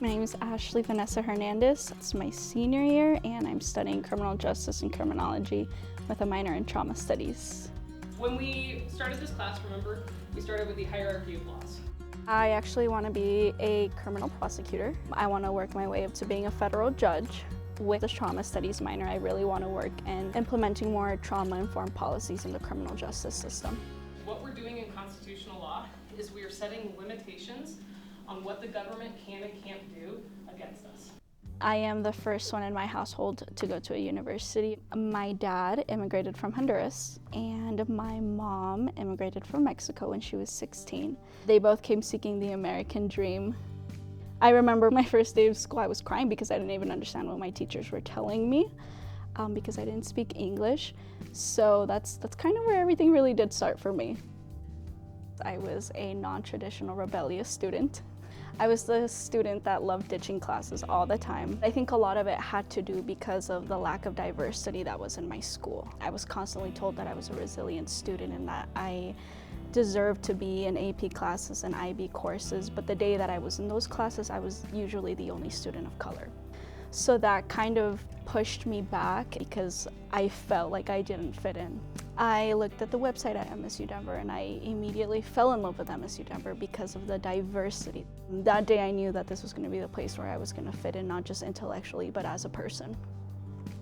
My name is Ashley Vanessa Hernandez. It's my senior year and I'm studying Criminal Justice and Criminology with a minor in Trauma Studies. When we started this class, remember, we started with the hierarchy of laws. I actually want to be a criminal prosecutor. I want to work my way up to being a federal judge. With the Trauma Studies minor, I really want to work in implementing more trauma-informed policies in the criminal justice system. What we're doing in constitutional law is we are setting limitations on what the government can and can't do against us. I am the first one in my household to go to a university. My dad immigrated from Honduras and my mom immigrated from Mexico when she was 16. They both came seeking the American dream. I remember my first day of school, I was crying because I didn't even understand what my teachers were telling me because I didn't speak English. So that's kind of where everything really did start for me. I was a non-traditional rebellious student. I was the student that loved ditching classes all the time. I think a lot of it had to do because of the lack of diversity that was in my school. I was constantly told that I was a resilient student and that I deserved to be in AP classes and IB courses, but the day that I was in those classes, I was usually the only student of color. So that kind of pushed me back because I felt like I didn't fit in. I looked at the website at MSU Denver and I immediately fell in love with MSU Denver because of the diversity. That day I knew that this was going to be the place where I was going to fit in, not just intellectually, but as a person.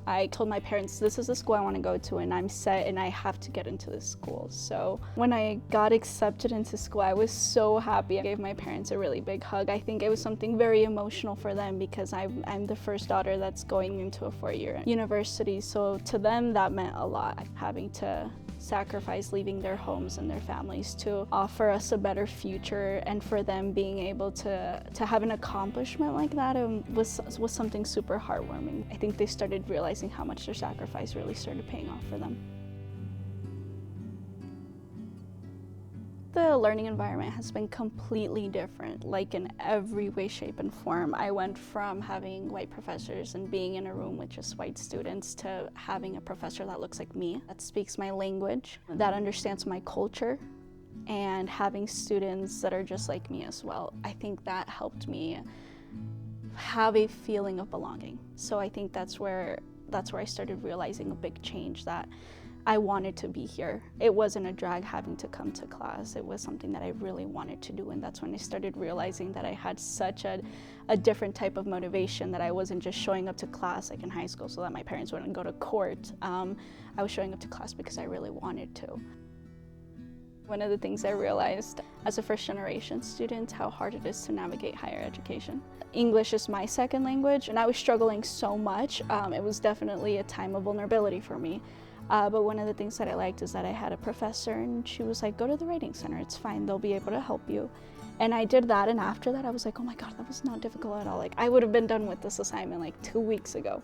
I told my parents, this is the school I want to go to and I'm set and I have to get into this school. So when I got accepted into school, I was so happy. I gave my parents a really big hug. I think it was something very emotional for them because I'm the first daughter that's going into a four-year university. So to them, that meant a lot, having to sacrifice leaving their homes and their families to offer us a better future, and for them being able to have an accomplishment like that was something super heartwarming. I think they started realizing how much their sacrifice really started paying off for them. The learning environment has been completely different, like in every way, shape, and form. I went from having white professors and being in a room with just white students to having a professor that looks like me, that speaks my language, that understands my culture, and having students that are just like me as well. I think that helped me have a feeling of belonging. So I think that's where I started realizing a big change, that I wanted to be here. It wasn't a drag having to come to class. It was something that I really wanted to do, and that's when I started realizing that I had such a different type of motivation, that I wasn't just showing up to class like in high school so that my parents wouldn't go to court. I was showing up to class because I really wanted to. One of the things I realized as a first-generation student, how hard it is to navigate higher education. English is my second language, and I was struggling so much. It was definitely a time of vulnerability for me. But one of the things that I liked is that I had a professor and she was like, go to the writing center, it's fine, they'll be able to help you. And I did that, and after that I was like, oh my God, that was not difficult at all. Like, I would have been done with this assignment like 2 weeks ago.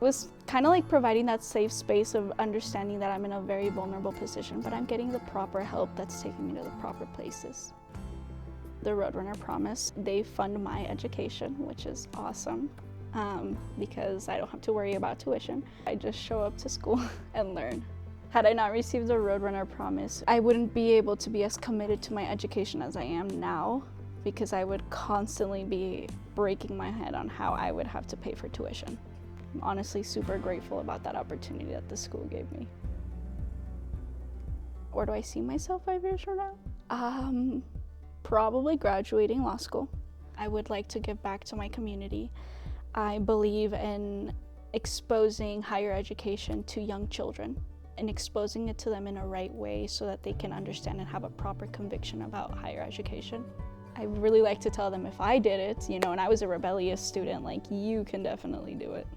It was kind of like providing that safe space of understanding that I'm in a very vulnerable position, but I'm getting the proper help that's taking me to the proper places. The Roadrunner promise, they fund my education, which is awesome. Because I don't have to worry about tuition. I just show up to school and learn. Had I not received the Roadrunner promise, I wouldn't be able to be as committed to my education as I am now, because I would constantly be breaking my head on how I would have to pay for tuition. I'm honestly super grateful about that opportunity that the school gave me. Where do I see myself 5 years from now? Probably graduating law school. I would like to give back to my community. I believe in exposing higher education to young children and exposing it to them in a right way so that they can understand and have a proper conviction about higher education. I really like to tell them if I did it, and I was a rebellious student, like, you can definitely do it.